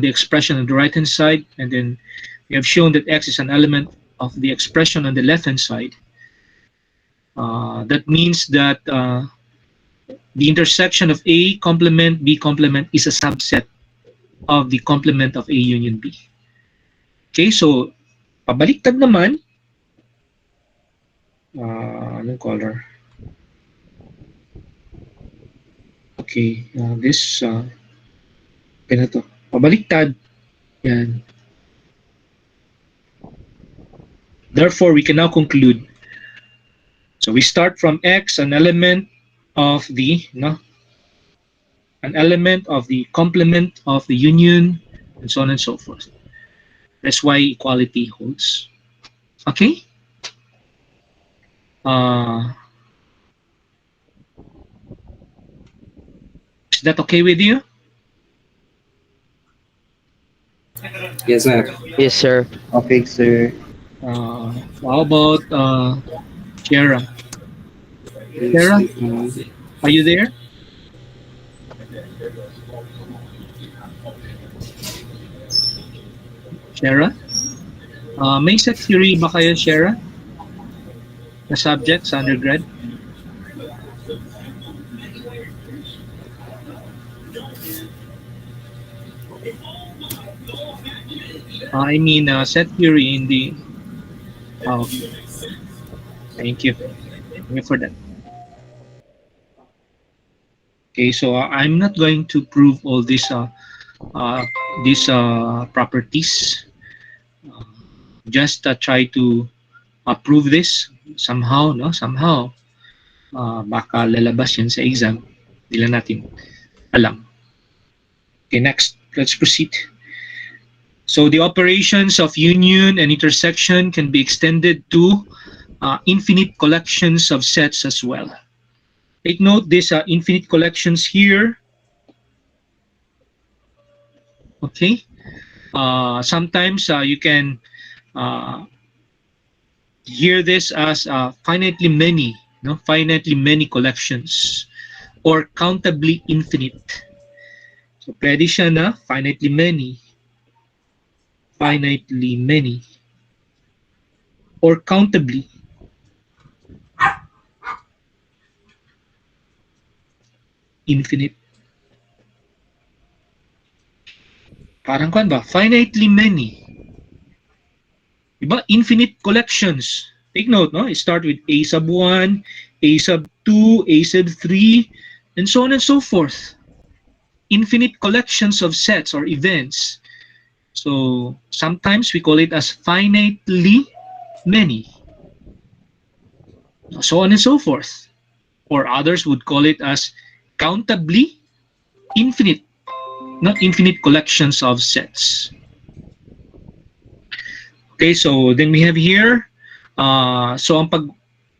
expression on the right-hand side, and then we have shown that X is an element of the expression on the left-hand side. That means that the intersection of A complement, B complement is a subset of the complement of A union B. Okay, so pabaliktad naman, anong color? Okay, this, okay na to. Pabaliktad, yan. Therefore, we can now conclude. So we start from X, an element of the, an element of the complement of the union, and so on and so forth. That's why equality holds. Okay? Is that okay with you? Yes, sir. Yes, sir. Okay, sir. How about Kiara? Kiara, are you there? Kiara? May set theory ba kayo, Kiara? Na subject sa undergrad? I mean, set theory in the... Oh, thank you. Thank you for that. Okay, so I'm not going to prove all these properties. Just try to prove this somehow, no? Somehow, baka lalabas yan sa exam. Hindi lang natin alam. Okay, next, let's proceed. So the operations of union and intersection can be extended to infinite collections of sets as well. Take note, these are infinite collections here. Okay. Sometimes you can hear this as finitely many, finitely many collections, or countably infinite. So pwede siya na finitely many, or countably. Infinite. Parang kan ba? Finitely many. Diba? Infinite collections. Take note, no? Start with A sub 1, A sub 2, A sub 3, and so on and so forth. Infinite collections of sets or events. So sometimes we call it as finitely many. So on and so forth. Or others would call it as countably infinite, not infinite collections of sets. Okay, so then we have here, so ang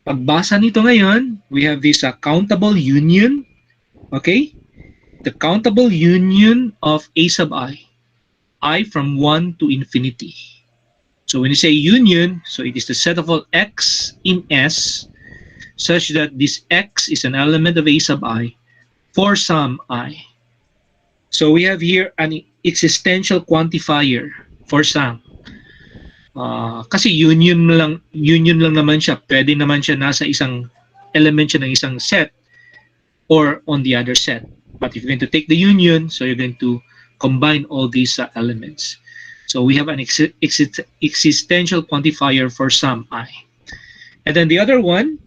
pagbasa nito ngayon, we have this countable union, okay? The countable union of A sub I from 1 to infinity. So when you say union, so it is the set of all X in S, such that this X is an element of A sub I for some I. So we have here an existential quantifier for some. Kasi union lang naman siya. Pwede naman siya nasa isang element siya ng isang set or on the other set. But if you're going to take the union, so you're going to combine all these elements. So we have an existential quantifier for some I. And then the other one,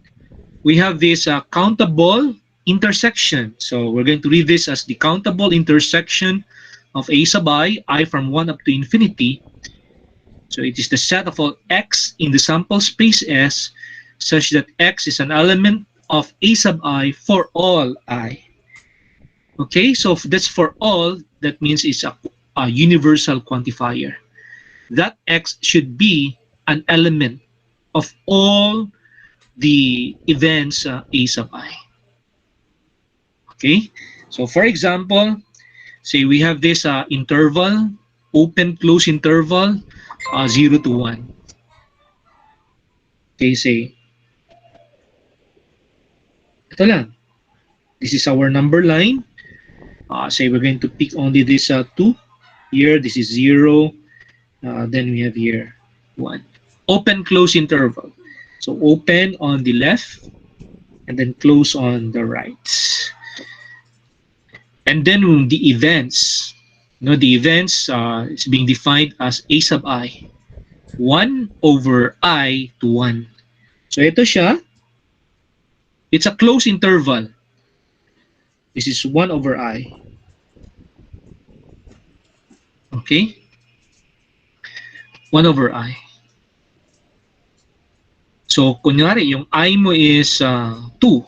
we have this countable intersection. So we're going to read this as the countable intersection of A sub I from 1 up to infinity. So it is the set of all x in the sample space S such that x is an element of A sub I for all I. Okay, so if that's for all, that means it's a universal quantifier. That x should be an element of all the events A sub I. Okay, so for example, say we have this interval, open close interval, 0 to 1. Okay, say, ito lang. This is our number line. Say we're going to pick only this 2. Here, this is 0. Then we have here 1. Open close interval. So open on the left and then close on the right. And then the events, the events is being defined as A sub I, 1 over I to 1. So ito siya, it's a closed interval. This is 1 over I. Okay? 1 over I. So, kunyari, yung I mo is 2.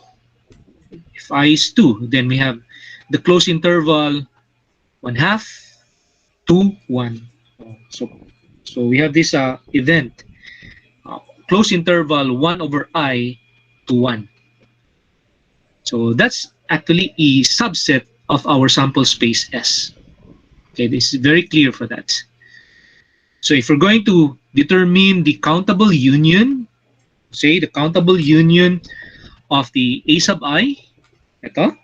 If I is 2, then we have the closed interval 1/2, 2, 1. So we have this event, closed interval 1 over I to 1. So that's actually a subset of our sample space S. Okay, this is very clear for that. So if we're going to determine the countable union, say the countable union of the A sub I, ito,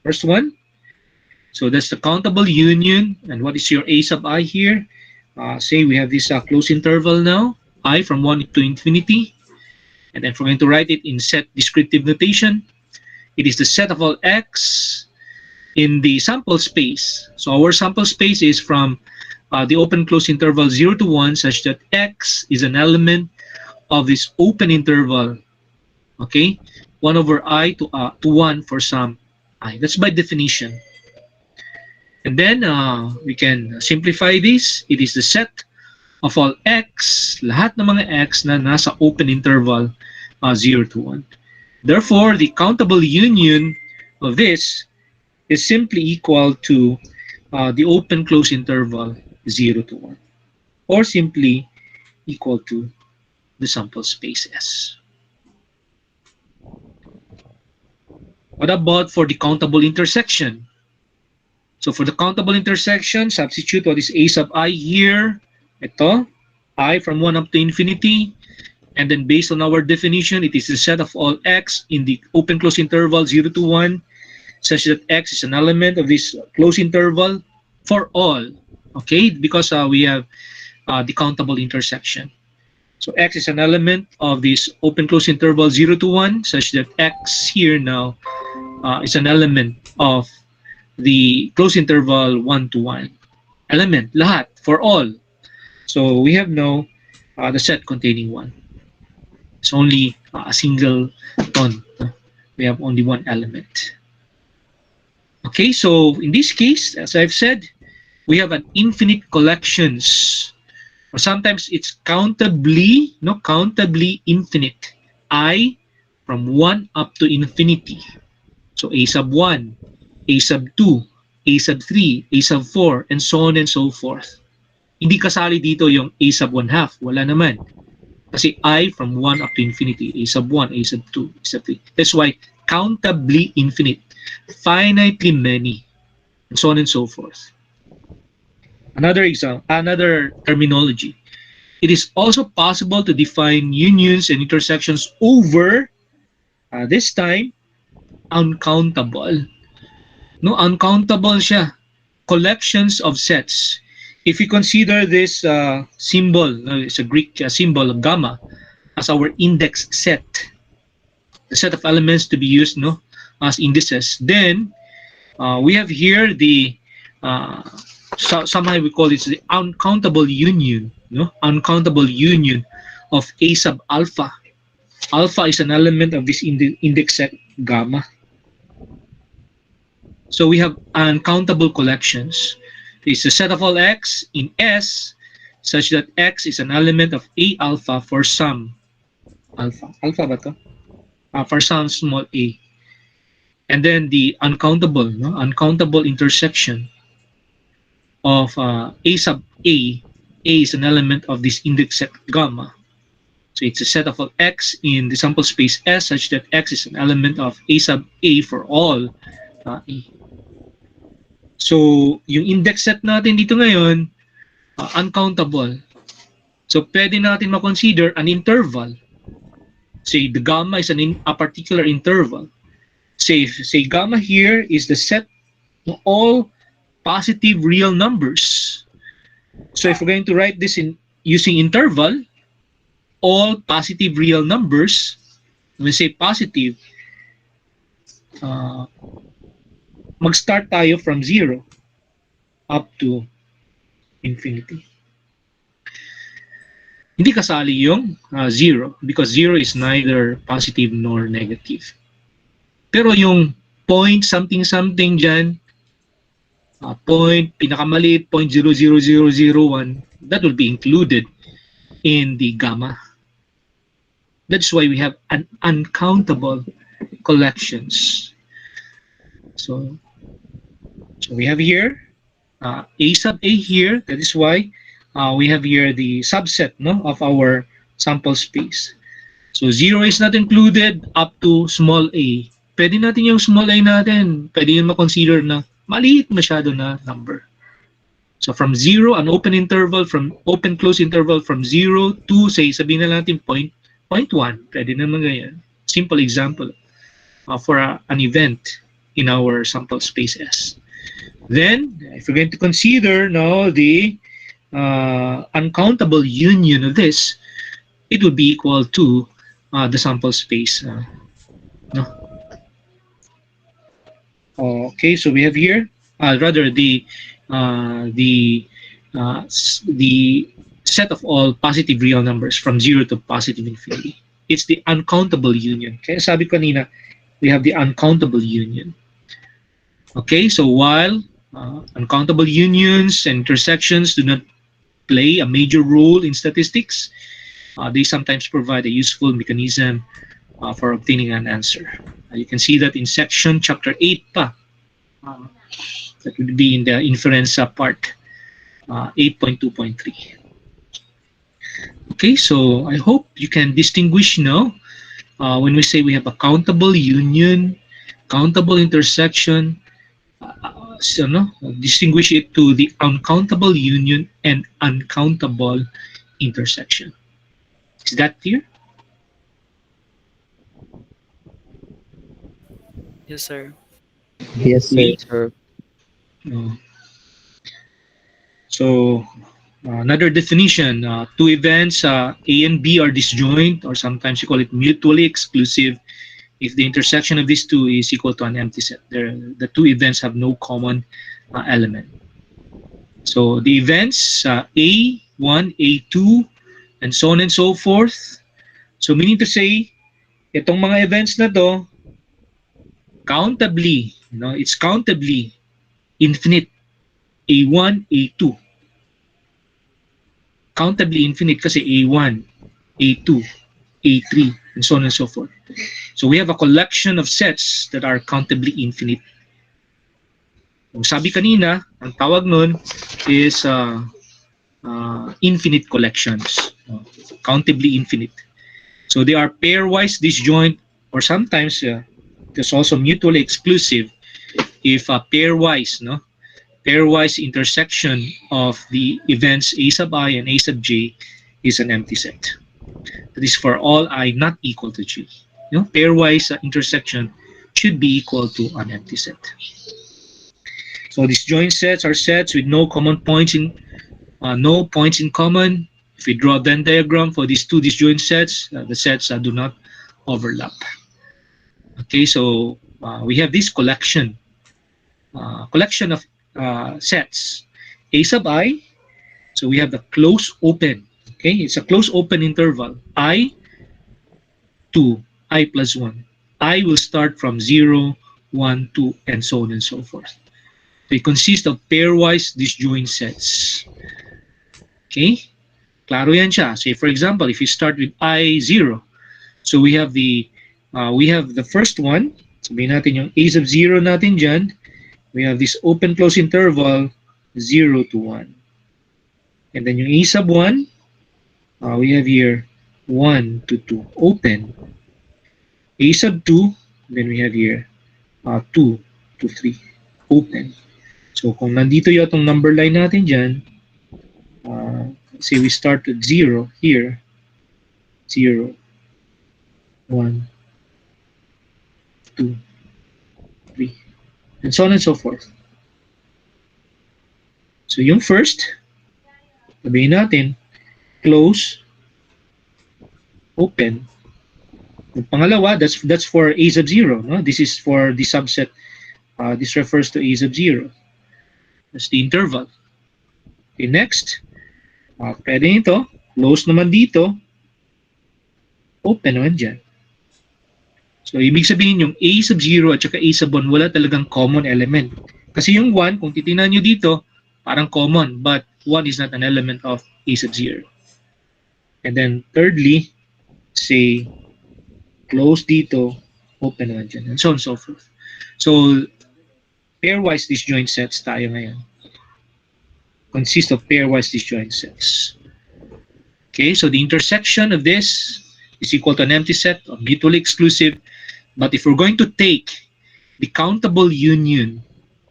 first one. So that's the countable union. And what is your A sub I here? Say we have this closed interval now, I from 1 to infinity. And then if we're going to write it in set descriptive notation, it is the set of all x in the sample space. So our sample space is from the open closed interval 0 to 1 such that x is an element of this open interval. Okay? 1 over I to 1 for some I. That's by definition. And then we can simplify this. It is the set of all x, lahat ng mga x na nasa open interval 0 to 1. Therefore, the countable union of this is simply equal to the open close interval 0 to 1, or simply equal to the sample space S. What about for the countable intersection? So for the countable intersection, substitute what is A sub I here. Ito, I from 1 up to infinity. And then based on our definition, it is the set of all x in the open close interval 0 to 1, such that x is an element of this close interval for all. Okay, because we have the countable intersection. So x is an element of this open close interval 0 to 1, such that x here now is an element of the close interval 1 to 1. Element, lahat, for all. So we have now the set containing 1. It's only a single one. We have only one element. Okay, so in this case, as I've said, we have an infinite collections. Or sometimes it's countably infinite. I from 1 up to infinity. So A sub 1, A sub 2, A sub 3, A sub 4, and so on and so forth. Hindi kasali dito yung A sub 1/2. Wala naman. Kasi I from 1 up to infinity. A sub 1, A sub 2, A sub 3. That's why countably infinite. Finitely many. And so on and so forth. Another example, another terminology. It is also possible to define unions and intersections over, this time, uncountable. No, uncountable siya. Collections of sets. If we consider this symbol, it's a Greek symbol of gamma, as our index set, the set of elements to be used as indices, then we have here the somehow we call it the uncountable union, no? Uncountable union of A sub alpha. Alpha is an element of this index set gamma. So we have uncountable collections. It's a set of all x in S such that x is an element of A alpha for some alpha. Alpha ba to? For some small a. And then the uncountable, no? Uncountable intersection of A sub A. A is an element of this index set gamma. So it's a set of all x in the sample space S such that x is an element of A sub A for all A. So yung index set natin dito ngayon, uncountable. So pwede natin ma-consider an interval. Say the gamma is a particular interval. Say gamma here is the set of all positive real numbers. So if we're going to write this in using interval, all positive real numbers, when we say positive, mag-start tayo from 0 up to infinity. Hindi kasali yung 0 because 0 is neither positive nor negative. Pero yung point something something dyan, point pinakamaliit 0.00001, that will be included in the gamma. That's why we have an uncountable collections. So we have here A sub A here. That is why we have here the subset, no, of our sample space. So 0 is not included up to small a. Pwede natin yung small a natin, pwede yung ma-consider na maliit masyado na number. So from 0, an open interval, from open-close interval from 0 to, say, sabihin na natin 0.1. Pwede naman ganyan. Simple example for an event in our sample space S. Then, if we're going to consider now the uncountable union of this, it would be equal to the sample space. No? Okay, so we have here rather the set of all positive real numbers from 0 to positive infinity. It's the uncountable union. Kaya sabi ko kanina, we have the uncountable union. Okay, so while uncountable unions and intersections do not play a major role in statistics, they sometimes provide a useful mechanism for obtaining an answer. You can see that in section chapter 8 pa. That would be in the inference part 8.2.3. Okay, so I hope you can distinguish now when we say we have a countable union, countable intersection, distinguish it to the uncountable union and uncountable intersection. Is that clear? Yes, sir. Yes, sir. Yes, sir. So another definition, two events A and B are disjoint, or sometimes you call it mutually exclusive, if the intersection of these two is equal to an empty set. The two events have no common element. So the events A1, A2, and so on and so forth. So meaning to say, itong mga events na to, countably, it's countably infinite. A1, A2. Countably infinite kasi A1, A2, A3, and so on and so forth. So we have a collection of sets that are countably infinite. Kung sabi kanina, ang tawag nun is infinite collections. Countably infinite. So they are pairwise disjoint, or sometimes there's also mutually exclusive if pairwise, pairwise intersection of the events A sub I and A sub J is an empty set. That is for all I not equal to J. Pairwise intersection should be equal to an empty set. So disjoint sets are sets with no common points no points in common. If we draw a Venn diagram for these two disjoint sets, the sets do not overlap. Okay, so we have this collection of sets A sub I, so we have the close open. Okay, it's a close open interval. I to I plus 1. I will start from 0, 1, 2, and so on and so forth. So it consists of pairwise disjoint sets. Okay? Klaro yan siya. Say for example, if you start with I0, so we have the first one. Sabihin natin yung A sub 0 natin dyan. We have this open-close interval 0 to 1. And then yung A sub 1, we have here 1 to 2, open. A sub 2, then we have here 2 to 3, open. So kung nandito yung number line natin dyan, say we start with 0 here, 0, 1, 2, 3, and so on and so forth. So yung first, sabihin natin, close, open. Yung pangalawa, that's for A sub 0. No? This is for the subset. This refers to A sub 0. That's the interval. Okay, next. Pwede nito. Close naman dito. Open naman dyan. So, ibig sabihin yung A sub 0 at saka A sub 1, wala talagang common element. Kasi yung 1, kung titingnan nyo dito, parang common, but 1 is not an element of A sub 0. And then, thirdly, say, close dito, open naman dyan, and so on and so forth. So, pairwise disjoint sets tayo ngayon. Consist of pairwise disjoint sets. Okay, so the intersection of this is equal to an empty set of mutually exclusive. But if we're going to take the countable union,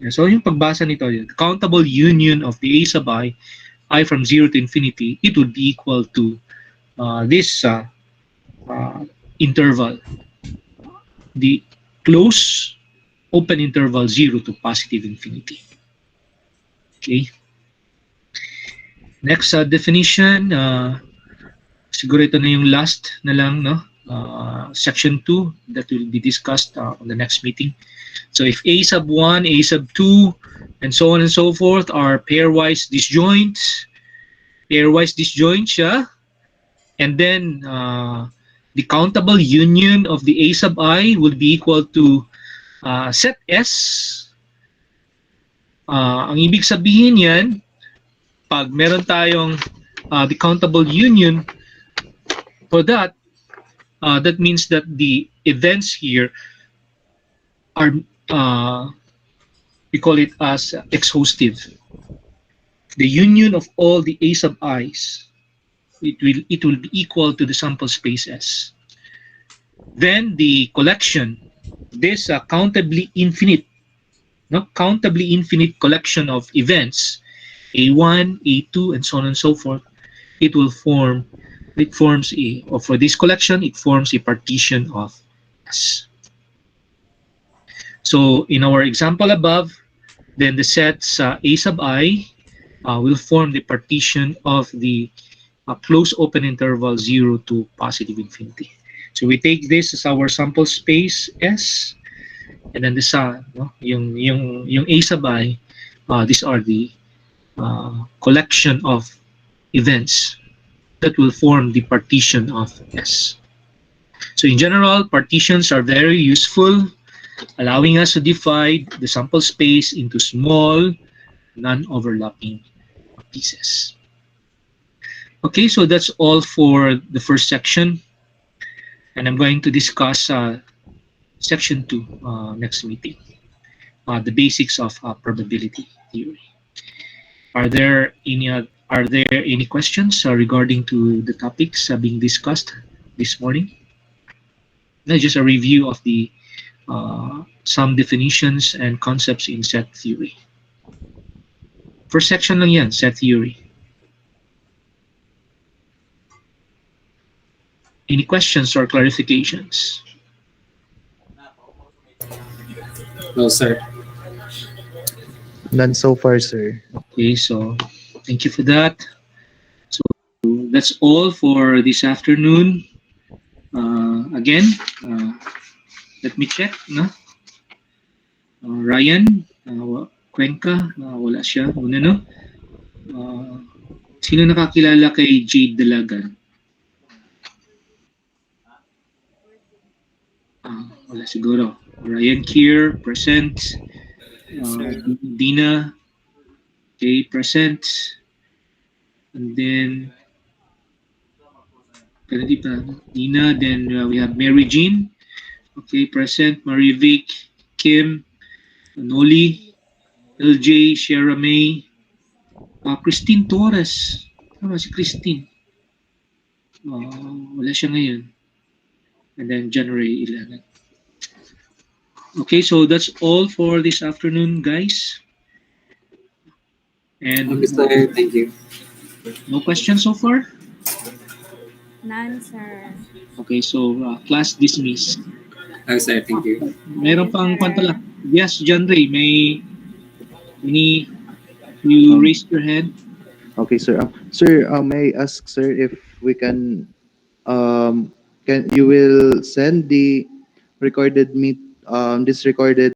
so yung pagbasa nito, the countable union of the A sub I from 0 to infinity, it would be equal to this interval, the close open interval 0 to positive infinity. Okay. Next definition, siguro ito na yung last na lang, no? Section 2 that will be discussed on the next meeting. So if A sub 1, A sub 2, and so on and so forth are pairwise disjoints siya, and then the countable union of the A sub I will be equal to set S. Ang ibig sabihin yan, pag meron tayong the countable union for that, that means that the events here are, we call it as exhaustive. The union of all the A sub I's, it will be equal to the sample space S. Then the collection, this countably infinite collection of events, A1, A2, and so on and so forth, for this collection, it forms a partition of S. So in our example above, then the sets A sub I will form the partition of the close open interval 0 to positive infinity. So we take this as our sample space S, and then this yung A sub I, these are the collection of events that will form the partition of S. So in general, partitions are very useful, allowing us to divide the sample space into small, non-overlapping pieces. Okay, so that's all for the first section, and I'm going to discuss section 2 next meeting, the basics of probability theory. Are there any questions regarding to the topics being discussed this morning? That's just a review of the some definitions and concepts in set theory. First section lang yan, set theory. Any questions or clarifications? No, sir. None so far, sir. Okay, so thank you for that. So that's all for this afternoon. Again, let me check. No? Ryan, Cuenca, wala siya. Una, no? Sino nakakilala kay Jade Dalagan? Wala siguro. Ryan Kier, present. Dina, okay, present. And then, Dina, then we have Mary Jean, okay, present. Marivic, Kim, Noli, LJ, Shara May, Christine Torres. Tama si Christine. Wala siya ngayon. And then January 11. Okay, so that's all for this afternoon, guys. And Okay, sir. Thank you. no questions so far? None, sir. Okay, so class dismissed. Okay, sir. Thank you. Meron pang kwento lang. Yes, John Ray, may you raised your hand? Okay, sir. Sir, may I ask, sir, if we can you will send the recorded meet this recorded